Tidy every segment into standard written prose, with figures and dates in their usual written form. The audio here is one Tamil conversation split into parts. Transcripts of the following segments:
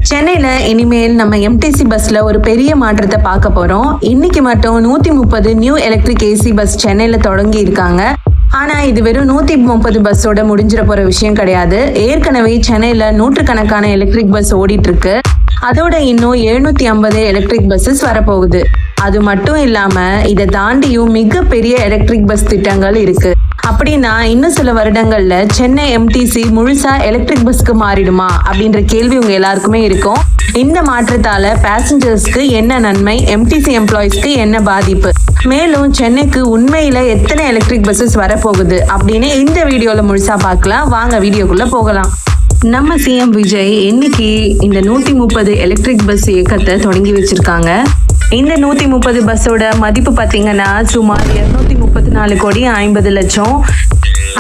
சென்னையில் இனிமேல் நம்ம MTC பஸ்ல ஒரு பெரிய மாற்றத்தை பார்க்க போறோம். இன்னைக்கு மட்டும் 130 நியூ எலக்ட்ரிக் ஏசி பஸ் சென்னையில் தொடங்கி இருக்காங்க. ஆனா இது வெறும் 130 பஸ்ஸோட முடிஞ்சிட போற விஷயம் கிடையாது. ஏற்கனவே சென்னையில நூற்றுக்கணக்கான எலக்ட்ரிக் பஸ் ஓடிட்டு இருக்கு. அதோட இன்னும் 750 எலக்ட்ரிக் பஸ்ஸஸ் வரப்போகுது. அது மட்டும் இல்லாம இதை தாண்டியும் மிகப்பெரிய எலக்ட்ரிக் பஸ் திட்டங்கள் இருக்கு. அப்படின்னா இன்னும் சில வருடங்கள்ல சென்னை MTC முழுசா எலக்ட்ரிக் பஸ்க்கு மாறிடுமா அப்படின்ற கேள்வி உங்க எல்லாருக்குமே இருக்கும். இந்த மாற்றத்தால பேசஞ்சர்ஸ்க்கு என்ன நன்மை, MTC எம்ப்ளாயிஸ்க்கு என்ன பாதிப்பு, மேலும் சென்னைக்கு உண்மையில எத்தனை எலக்ட்ரிக் பஸ்ஸஸ் வரப்போகுது அப்படின்னு இந்த வீடியோல முழுசா பார்க்கலாம். வாங்க வீடியோக்குள்ள போகலாம். நம்ம CM விஜய் இன்னைக்கு இந்த 130 எலக்ட்ரிக் பஸ் இயக்கத்தை தொடங்கி வச்சிருக்காங்க. இந்த 130 பஸ்ஸோட மதிப்பு பார்த்தீங்கன்னா சுமார் 234 கோடி 50 லட்சம்.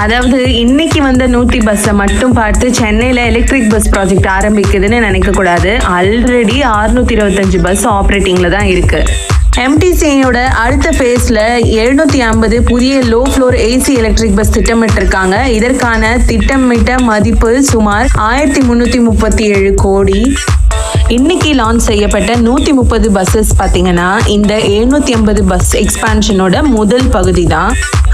அதாவது இன்னைக்கு வந்த 100 பஸ்ஸை மட்டும் பார்த்து சென்னையில் எலக்ட்ரிக் பஸ் ப்ராஜெக்ட் ஆரம்பிக்குதுன்னு நினைக்கக்கூடாது. ஆல்ரெடி 625 பஸ் ஆப்ரேட்டிங்கில் தான் இருக்கு. MTC-யோட அடுத்த ஃபேஸில் 750 புதிய low floor AC electric bus திட்டமிட்டிருக்காங்க. இதற்கான திட்டமிட்ட மதிப்பு சுமார் 1337 கோடி. இன்னைக்கு லான்ச் செய்யப்பட்ட 130 பஸ்ஸஸ் பார்த்தீங்கன்னா இந்த 750 பஸ் எக்ஸ்பான்ஷனோட முதல் பகுதி தான்.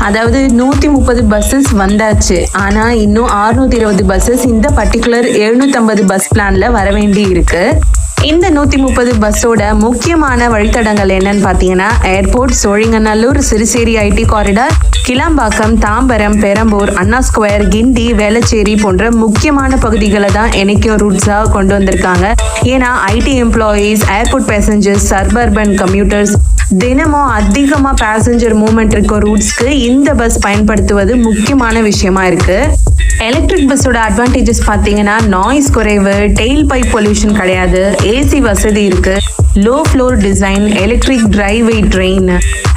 அதாவது 130 பஸ்ஸஸ் வந்தாச்சு, ஆனால் இன்னும் 620 பஸ்ஸஸ் இந்த பர்டிகுலர் 750 பஸ் பிளான்ல வர வேண்டி இருக்கு. இந்த 130 பஸ்ஸோட முக்கியமான வழித்தடங்கள் என்னன்னு பார்த்தீங்கன்னா airport, Sholinganallur, Siruseri IT corridor, Kilambakkam, Tambaram, Perambur, Anna square, Guindy, Velachery போன்ற முக்கியமான பகுதிகளை தான் என்னைக்கும் ரூட்ஸாக கொண்டு வந்திருக்காங்க. ஏன்னா IT employees, airport passengers, suburban commuters தினமும் அதிகமாக பேசஞ்சர் மூவ்மெண்ட் இருக்க ரூட்ஸ்க்கு இந்த பஸ் பயன்படுத்துவது முக்கியமான விஷயமா இருக்கு. எலக்ட்ரிக் பஸ்ஸோட அட்வான்டேஜஸ் பார்த்தீங்கன்னா நாய்ஸ் குறைவு, டெயில் பைப் பொல்யூஷன் கிடையாது, AC வசதி இருக்கு, low floor design, electric driveway train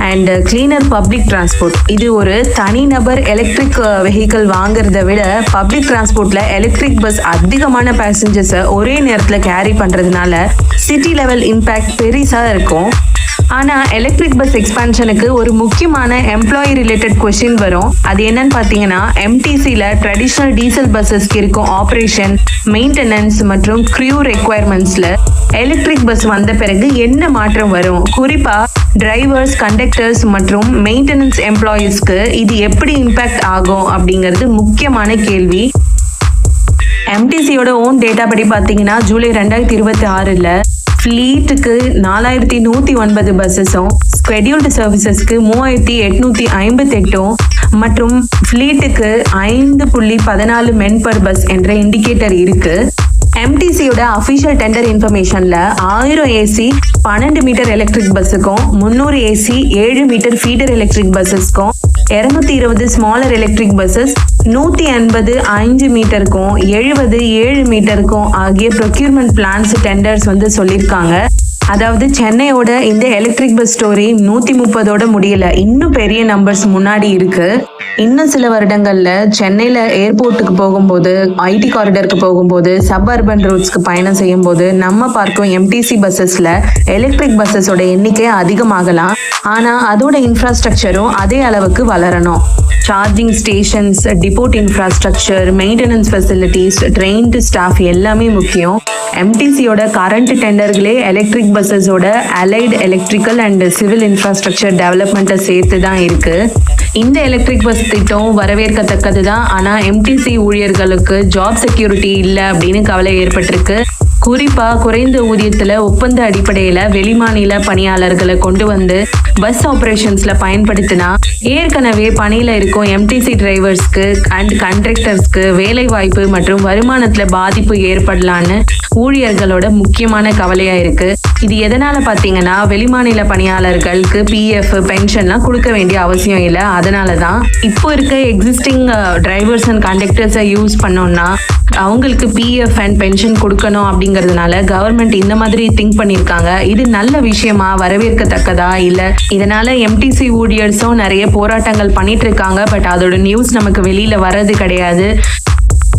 and cleaner public transport. இது ஒரு தனிநபர் எலக்ட்ரிக் வெஹிக்கிள் வாங்குறத விட பப்ளிக் டிரான்ஸ்போர்ட்ல எலக்ட்ரிக் பஸ் அதிகமான பேசஞ்சர்ஸை ஒரே நேரத்தில் கேரி பண்றதுனால சிட்டி லெவல் இம்பேக்ட் பெருசா இருக்கும். ஆனால் எலக்ட்ரிக் பஸ் எக்ஸ்பான்ஷனுக்கு ஒரு முக்கியமான எம்ப்ளாயி ரிலேட்டட் கொஸ்டின் வரும். அது என்னன்னு பார்த்தீங்கன்னா MTC-ல ட்ரெடிஷ்னல் டீசல் பஸ்ஸஸ்க்கு இருக்கும் ஆப்ரேஷன், மெயின்டெனன்ஸ் மற்றும் க்ரியூ ரெக்குவயர்மெண்ட்ஸில் எலக்ட்ரிக் பஸ் வந்த பிறகு என்ன மாற்றம் வரும், குறிப்பாக டிரைவர்ஸ், கண்டக்டர்ஸ் மற்றும் மெயின்டெனன்ஸ் எம்ப்ளாயீஸ்க்கு இது எப்படி இம்பேக்ட் ஆகும் அப்படிங்கிறது முக்கியமான கேள்வி. MTC-யோட ஓன் டேட்டா படி பார்த்தீங்கன்னா ஜூலை 2026 ஃப்ளீட்டுக்கு 4109 பஸ்ஸஸும், ஸ்கெடியூல்டு சர்வீசஸ்க்கு 3858 மற்றும் ஃப்ளீட்டுக்கு 5.14 மென் பர் பஸ் என்ற இண்டிகேட்டர் இருக்கு. MTC-யோட அஃபிஷியல் டெண்டர் இன்ஃபர்மேஷன்ல 1000 AC 12 மீட்டர் எலக்ட்ரிக் பஸ்ஸுக்கும், 300 AC 7 மீட்டர் ஃபீடர் எலக்ட்ரிக் பஸ்ஸஸ்க்கும், 220 ஸ்மாலர் எலக்ட்ரிக் பஸ்ஸஸ் 180 5 மீட்டருக்கும், 70 7 மீட்டருக்கும் ஆகிய ப்ரொக்யூர்மெண்ட் பிளான்ஸ் டெண்டர்ஸ் சொல்லியிருக்காங்க. அதாவது சென்னையோட இந்த எலக்ட்ரிக் பஸ் ஸ்டோரி 130ஓட முடியல, இன்னும் பெரிய நம்பர்ஸ் முன்னாடி இருக்கு. இன்னும் சில வருடங்கள்ல சென்னையில ஏர்போர்ட்டுக்கு போகும்போது, IT காரிடருக்கு போகும்போது, சப்அர்பன் ரூட்ஸ்க்கு பயணம் செய்யும் போது நம்ம பார்க்கும் MTC பஸ்ஸஸ்ல எலக்ட்ரிக் பஸ்ஸஸோட எண்ணிக்கை அதிகமாகலாம். ஆனா அதோட இன்ஃப்ராஸ்ட்ரக்சரும் அதே அளவுக்கு வளரணும். Charging stations, depot infrastructure, maintenance facilities, trained staff எல்லாமே முக்கியம். MTC-யோட கரண்ட் டெண்டர்களே எலக்ட்ரிக் பஸ்ஸஸோட allied electrical and civil infrastructure டெவலப்மெண்ட்டை சேர்த்து தான் இருக்கு. இந்த எலக்ட்ரிக் பஸ் திட்டம் வரவேற்கத்தக்கது தான். ஆனால் MTC ஊழியர்களுக்கு ஜாப் செக்யூரிட்டி இல்லை அப்படின்னு கவலை ஏற்பட்டிருக்கு. குறிப்பாக குறைந்த ஊதியத்தில் ஒப்பந்த அடிப்படையில் வெளிமாநில பணியாளர்களை கொண்டு வந்து பஸ் ஆப்ரேஷன்ஸில் பயன்படுத்தினா ஏற்கனவே பணியில் இருக்கும் MTC டிரைவர்ஸ்க்கு அண்ட் கண்டக்டர்ஸ்க்கு வேலை வாய்ப்பு மற்றும் வருமானத்தில் பாதிப்பு ஏற்படலான்னு ஊழியர்களோட முக்கியமான கவலையாக இருக்கு. இது எதனால பார்த்தீங்கன்னா வெளிமாநில பணியாளர்களுக்கு PF பென்ஷன்லாம் கொடுக்க வேண்டிய அவசியம் இல்லை. அதனால தான் இப்போ இருக்க எக்ஸிஸ்டிங் டிரைவர்ஸ் அண்ட் கண்டக்டர்ஸை யூஸ் பண்ணோம்னா அவங்களுக்கு PF அண்ட் பென்ஷன் கொடுக்கணும் அப்படிங்கிறதுனால கவர்மெண்ட் இந்த மாதிரி திங்க் பண்ணியிருக்காங்க. இது நல்ல விஷயமா, வரவேற்கத்தக்கதா? இல்லை இதனால MTC ஊழியர்ஸும் நிறைய போராட்டங்கள் பண்ணிட்டு இருக்காங்க. பட் அதோட நியூஸ் நமக்கு வெளியில வர்றது கிடையாது.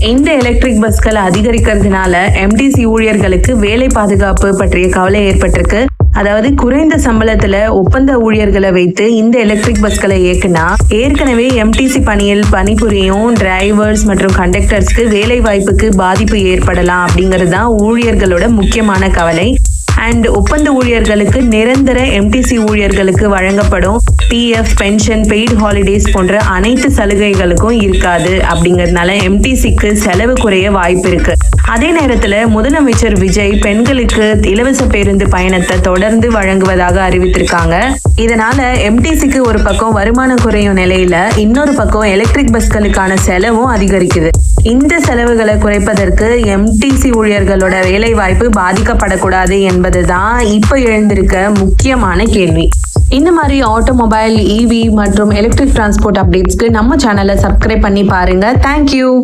இந்த எலக்ட்ரிக் பஸ்கள் அதிகரிக்கிறதுனால MTC ஊழியர்களுக்கு வேலை பாதுகாப்பு பற்றிய கவலை ஏற்பட்டிருக்கு. அதாவது குறைந்த சம்பளத்துல ஒப்பந்த ஊழியர்களை வைத்து இந்த எலக்ட்ரிக் பஸ்களை இயக்குனா ஏற்கனவே எம்டிசி பணியில் பணிபுரியும் டிரைவர்ஸ் மற்றும் கண்டக்டர்ஸ்க்கு வேலை வாய்ப்புக்கு பாதிப்பு ஏற்படலாம் அப்படிங்கிறது தான் ஊழியர்களோட முக்கியமான கவலை. அண்ட் ஒப்பந்த ஊழியர்களுக்கு நிரந்தர எம்டிசி ஊழியர்களுக்கு வழங்கப்படும் பிஎஃப், பென்ஷன், பெய்டு ஹாலிடேஸ் போன்ற அனைத்து சலுகைகளுக்கும் இருக்காது. அப்படிங்கிறதுனால எம்டிசிக்கு செலவு குறைய வாய்ப்பு இருக்கு. அதே நேரத்துல முதலமைச்சர் விஜய் பெண்களுக்கு இலவச பேருந்து பயணத்தை தொடர்ந்து வழங்குவதாக அறிவித்திருக்காங்க. இதனால எம்டிசிக்கு ஒரு பக்கம் வருமானம் குறையும் நிலையில இன்னொரு பக்கம் எலக்ட்ரிக் பஸ்களுக்கான செலவும் அதிகரிக்குது. இந்த செலவுகளை குறைப்பதற்கு எம்டிசி ஊழியர்களோட வேலை வாய்ப்பு பாதிக்கப்படக்கூடாது என்பதுதான் இப்ப எழுந்திருக்க முக்கியமான கேள்வி. இந்த மாதிரி ஆட்டோமொபைல், இவி மற்றும் எலக்ட்ரிக் டிரான்ஸ்போர்ட் அப்டேட்ஸ்க்கு நம்ம சேனலை சப்ஸ்கிரைப் பண்ணி பாருங்க. தேங்க்யூ.